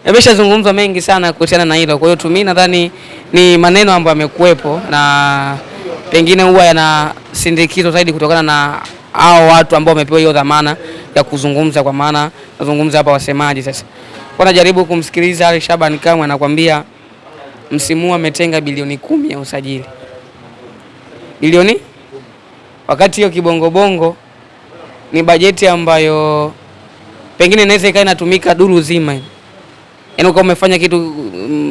Yameshazungumzwa mengi sana kuhusiana na hilo. Kwa hiyo mimi nadhani ni maneno ambayo yamekuepo na pengine huwa yanasindikizwa zaidi kutokana na hao watu ambao wamepewa hiyo dhamana ya kuzungumza, kwa maana nazungumza hapa wasemaji. Sasa kwa najaribu kumsikiliza Ali Shaban Kamwe anakuambia msimu ametenga bilioni 10 ya usajili. Bilioni, wakati hiyo kibongobongo ni bajeti ambayo pengine inaweza ikawa inatumika duru zima. Yaani kama umefanya kitu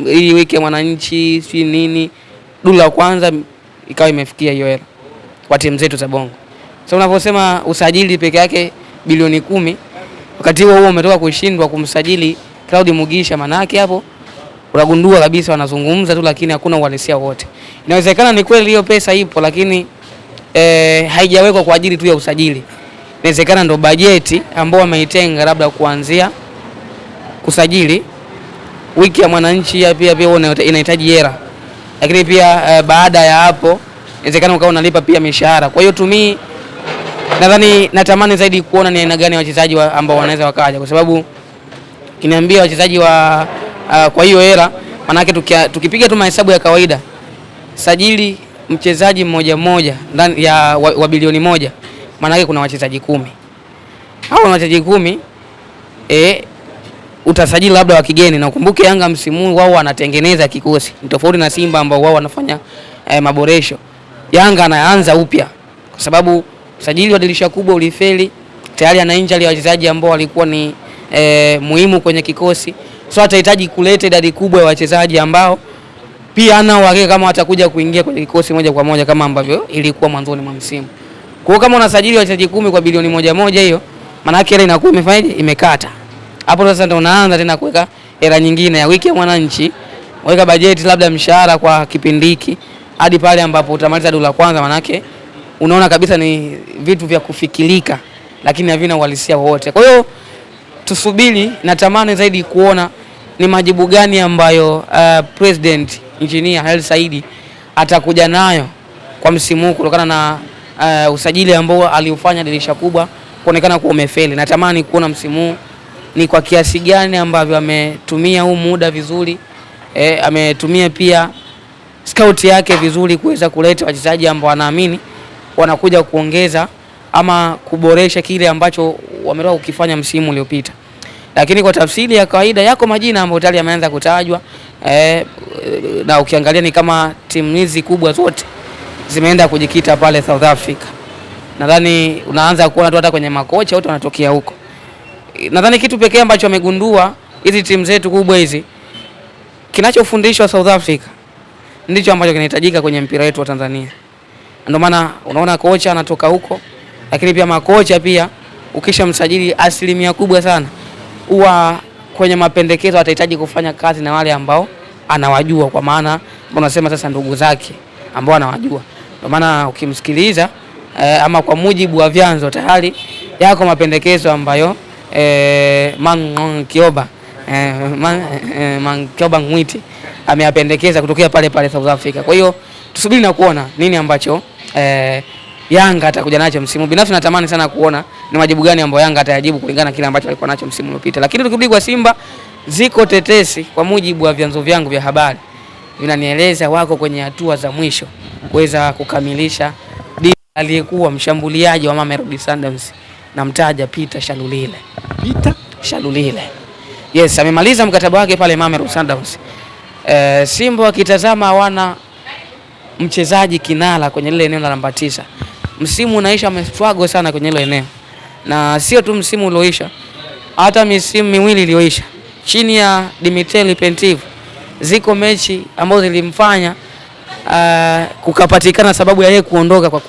hii wiki ya Mwananchi si nini, duru la kwanza ikawa imefikia hiyo hela kwa timu zetu za Bongo. Sasa unaposema usajili peke yake bilioni 10, wakati huo umetoka kushindwa kumsajili Claude Mugisha, manake hapo unagundua kabisa wanazungumza tu lakini hakuna uhalisia wote. Inawezekana ni kweli hiyo pesa ipo lakini haijawekwa kwa ajili tu ya usajili. Inawezekana ndo bajeti ambao wameitenga labda kuanzia kusajili wiki ya Mwananchi pia inahitaji hela. Lakini pia baada ya hapo inawezekana ukawa unalipa pia mishahara. Kwa hiyo tumi nadhani natamani zaidi kuona ni aina gani ya wachezaji ambao wanaweza wakaja, kwa sababu kiniambia wachezaji wa kwa hiyo hela, maana yake tukipiga tu mahesabu ya kawaida, sajili mchezaji mmoja mmoja ndani ya wa bilioni 1, maana yake kuna wachezaji 10. Hao wachezaji 10 utasajili labda wa kigeni, na ukumbuke Yanga msimu wao wanatengeneza kikosi. Ni tofauti na Simba ambao wao wanafanya maboresho. Yanga anaanza upya kwa sababu usajili wa dirisha kubwa ulifeli. Tayari ana injury ya wachezaji ambao walikuwa ni muhimu kwenye kikosi. So atahitaji kuleta idadi kubwa ya wachezaji ambao pia ana uhakika kama watakuja kuingia kwenye kikosi moja kwa moja kama ambavyo ilikuwa mwanzoni mwa msimu. Kwa hiyo kama unasajili wachezaji 10 kwa bilioni 1 hiyo, maana yake ile inakuwa imefanyaje, imekata. Hapo sasa ndio unaanza tena kuweka hela nyingine ya wiki ya Mwananchi, weka bajeti labda mshahara kwa kipindi hiki hadi pale ambapo utamaliza dola kwanza, maana yake unaona kabisa ni vitu vya kufikirika lakini havina uhalisia wowote. Kwa hiyo tusubiri, natamani zaidi kuona ni majibu gani ambayo President Engineer Hersi Said atakuja nayo kwa msimu huu kutokana na usajili ambao aliufanya dirisha kubwa kuonekana kuwa umefeli. Natamani kuona msimu huu ni kwa kiasi gani ambavyo ametumia huu muda vizuri, ametumia pia scout yake vizuri kuweza kuleta wachezaji ambao wanaamini wanakuja kuongeza ama kuboresha kile ambacho wametoka kukifanya msimu uliopita. Lakini kwa tafsiri ya kawaida yako majina ambayo tayari yameanza kutajwa, na ukiangalia ni kama timu hizi kubwa zote zimeenda kujikita pale South Africa. Nadhani unaanza kuona tu hata kwenye makocha wote wanatokea huko. Nadhani kitu pekee ambacho wamegundua hizi timu zetu kubwa hizi, kinachofundishwa South Africa ndicho ambacho kinahitajika kwenye mpira wetu wa Tanzania. Ndio maana unaona kocha anatoka huko, lakini pia makocha pia ukishamsajili asilimia kubwa sana huwa kwenye mapendekezo atahitaji kufanya kazi na wale ambao anawajua, kwa maana unasema sasa ndugu zake ambao anawajua. Ndio maana ukimsikiliza ama kwa mujibu wa vyanzo tayari yako mapendekezo ambayo Mangkioba Ngwiti ameyapendekeza kutokea pale pale South Africa. Kwa hiyo tusubiri na kuona nini ambacho Yanga atakuja nacho msimu. Binafsi natamani sana kuona ni majibu gani ambayo Yanga atayajibu kulingana na kile ambacho alikuwa nacho msimu uliopita. Lakini tukirudi kwa Simba, ziko tetesi kwa mujibu wa vyanzo vyangu vya habari vinanieleza wako kwenye hatua za mwisho kuweza kukamilisha aliyekuwa mshambuliaji wa Mamelodi Sundowns na mtaja Peter Shalulile. Peter Shalulile. Yes, amemaliza mkataba wake pale Mamelodi Sundowns. Simba wakitazama hawana mchezaji kinala kwenye ile eneo la namba 9. Msimu unaisha, amestruggle sana kwenye ile eneo. Na sio tu msimu ulioisha, hata misimu miwili iliyoisha chini ya Dimitri Pantev, ziko mechi ambazo zilimfanya kukapatikana sababu ya yeye kuondoka kwa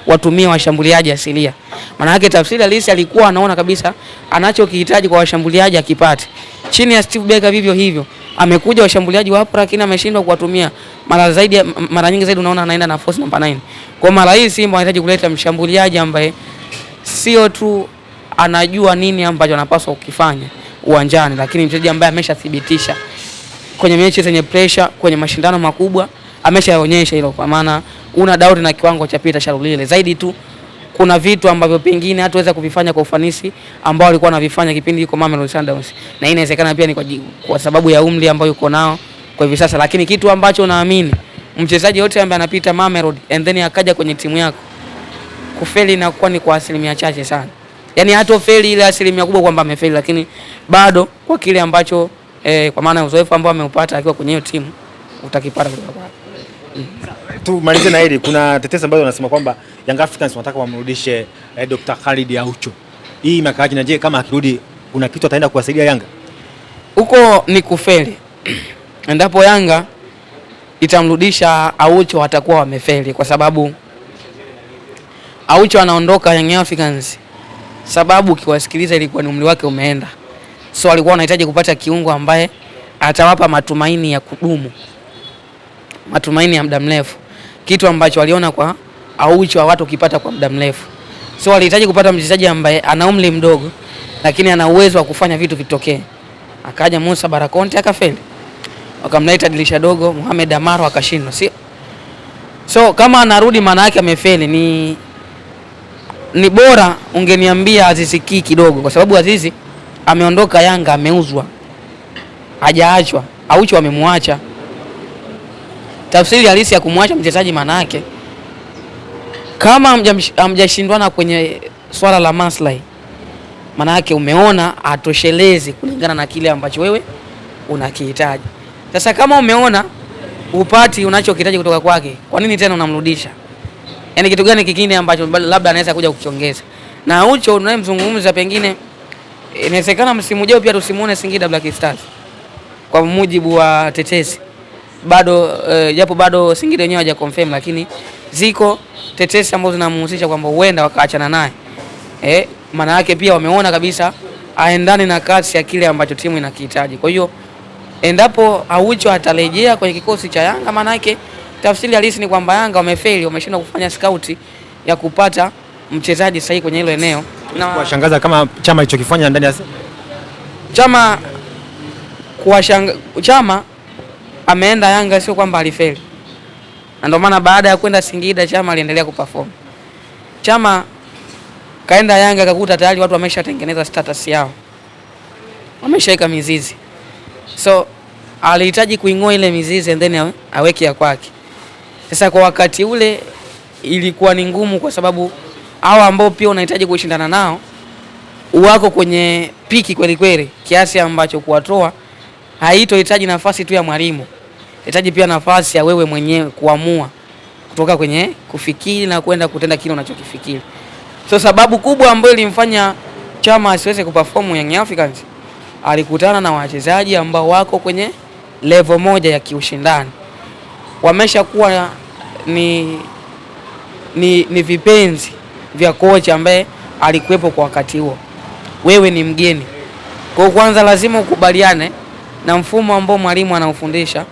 kuwatumia washambuliaji asilia. Maana yake tafsiri halisi alikuwa anaona kabisa anachokihitaji kwa washambuliaji akipate. Chini ya Steve Barker vivyo hivyo, amekuja washambuliaji wapo lakini ameshindwa kuwatumia. Mara nyingi zaidi unaona anaenda na force namba 9. Kwa mara hii Simba anahitaji kuleta mshambuliaji ambaye sio tu anajua nini ambacho anapaswa kukifanya uwanjani, lakini mchezaji ambaye ameshathibitisha kwenye mechi zenye pressure, kwenye mashindano makubwa ameshaonyesha hilo. Kwa maana una doubt na kiwango cha Peter Shalulile zaidi tu kuna vitu ambavyo pengine hataweza kuvifanya kwa ufanisi ambao alikuwa anavifanya kipindi yuko Mamelodi Sundowns, na inawezekana pia ni kwa sababu ya umri ambao yuko nao kwa hivi sasa. Lakini kitu ambacho naamini mchezaji yote ambaye anapita Mamelodi and then akaja kwenye timu yako, kufeli inakuwa ni kwa asilimia chache sana. Yani hata feli ile asilimia kubwa kwamba amefeli, lakini bado kwa kile ambacho kwa maana ya uzoefu ambao ameupata akiwa kwenye hiyo timu utakipata kutoka kwake. Tumalize na hili, kuna tetesi ambazo wanasema kwamba Young Africans wanataka wamrudishe Dr. Khalid Aucho. Hii imekaaje, na je kama akirudi kuna kitu ataenda kuwasaidia Yanga? Huko ni kufeli. Endapo Yanga itamrudisha Aucho watakuwa wamefeli, kwa sababu Aucho anaondoka Young Africans sababu ukiwasikiliza ilikuwa ni umri wake umeenda. So alikuwa anahitaji kupata kiungo ambaye atawapa matumaini ya kudumu, matumaini ya muda mrefu, kitu ambacho waliona kwa Aucho wa watu ukipata kwa muda mrefu. So walihitaji kupata mchezaji ambaye ana umri mdogo lakini ana uwezo wa kufanya vitu vitokee. Akaja Musa Barakonte akafeli, wakamleta dirisha dogo Mohamed Amaro akashindwa, sio? So kama anarudi maana yake amefeli. Ni bora ungeniambia Azizi Ki kidogo, kwa sababu Azizi ameondoka Yanga, ameuzwa, hajaachwa. Aucho amemwacha. Tafsiri halisi ya kumwacha mchezaji maana yake kama hamjashindwana kwenye swala la maslahi, maana yake umeona atoshelezi kulingana na kile ambacho wewe unakihitaji. Sasa kama umeona upati unachokihitaji kutoka kwake, kwa nini tena unamrudisha? Yaani kitu gani kingine ambacho labda anaweza kuja kuchongeza? Na Aucho unayemzungumza pengine inawezekana msimu ujao pia tusimuone Singida Black Stars, kwa mujibu wa tetesi. Bado japo bado Singida wenyewe haja confirm, lakini ziko tetesi ambazo zinamhusisha kwamba huenda wakaachana naye. Maana yake pia wameona kabisa aendane na kasi ya kile ambacho timu inakihitaji. Kwa hiyo endapo Aucho atarejea kwenye kikosi cha Yanga, maana yake tafsiri halisi ni kwamba Yanga wamefeli, wameshindwa kufanya scout ya kupata mchezaji sahihi kwenye hilo eneo. Na kuwashangaza kama Chama alichokifanya ndani ya Chama ameenda Yanga, sio kwamba alifeli. Na ndio maana baada ya kwenda Singida Chama aliendelea kuperform. Chama kaenda Yanga akakuta tayari watu wameshatengeneza status yao, wameshaweka mizizi. So alihitaji kuingoa ile mizizi and then aweke ya kwake. Sasa kwa wakati ule ilikuwa ni ngumu, kwa sababu hao ambao pia unahitaji kushindana nao wako kwenye piki kweli kweli, kiasi ambacho kuwatoa haitohitaji nafasi tu ya mwalimu, inahitaji pia nafasi ya wewe mwenyewe kuamua kutoka kwenye kufikiri na kwenda kutenda kile unachokifikiri. So sababu kubwa ambayo ilimfanya Chama asiweze kuperform Young Africans, alikutana na wachezaji ambao wako kwenye level moja ya kiushindani, wameshakuwa ni vipenzi vya kocha ambaye alikuwepo kwa wakati huo. Wewe ni mgeni, kwa kwanza lazima ukubaliane na mfumo ambao mwalimu anaufundisha,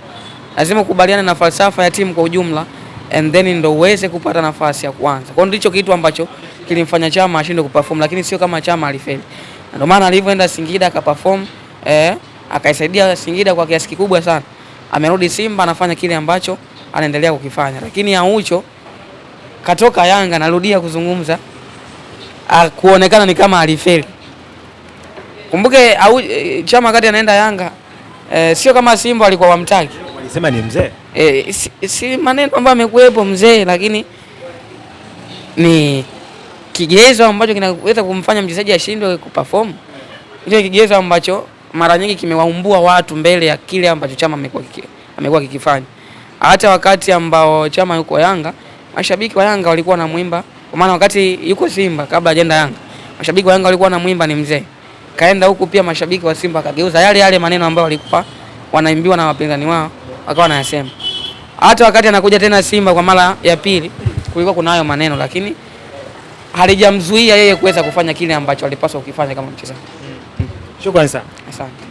lazima ukubaliane na falsafa ya timu kwa ujumla, and then ndio uweze kupata nafasi ya kwanza. Kwa ndicho kitu ambacho kilimfanya Chama ashinde kuperform, lakini sio kama Chama alifeli. Ndio maana alivyoenda Singida akaperform, akaisaidia Singida kwa kiasi kikubwa sana. Amerudi Simba anafanya kile ambacho anaendelea kukifanya. Lakini Aucho katoka Yanga, narudia kuzungumza, kuonekana ni kama alifeli. Kumbuke Chama wakati anaenda Yanga sio kama Simba walikuwa wamtaki. Walisema ni mzee. Si maneno ambayo amekuepo mzee, lakini ni kigezo ambacho kinaweza kumfanya mchezaji ashindwe kuperform. Ndio kigezo ambacho mara nyingi kimewaumbua watu mbele ya kile ambacho Chama amekuwa kikifanya. Hata wakati ambao Chama yuko Yanga, mashabiki wa Yanga walikuwa wanamuimba, kwa maana wakati yuko Simba kabla hajaenda Yanga, mashabiki wa Yanga walikuwa wanamuimba ni mzee. Kaenda huku pia mashabiki wa Simba kageuza yale maneno ambayo walikuwa wanaimbiwa na wapinzani wao, wakawa wanayasema. Hata wakati anakuja tena Simba kwa mara ya pili, kulikuwa kuna hayo maneno, lakini halijamzuia yeye kuweza kufanya kile ambacho alipaswa kukifanya kama mchezaji. Shukrani sana. Asante.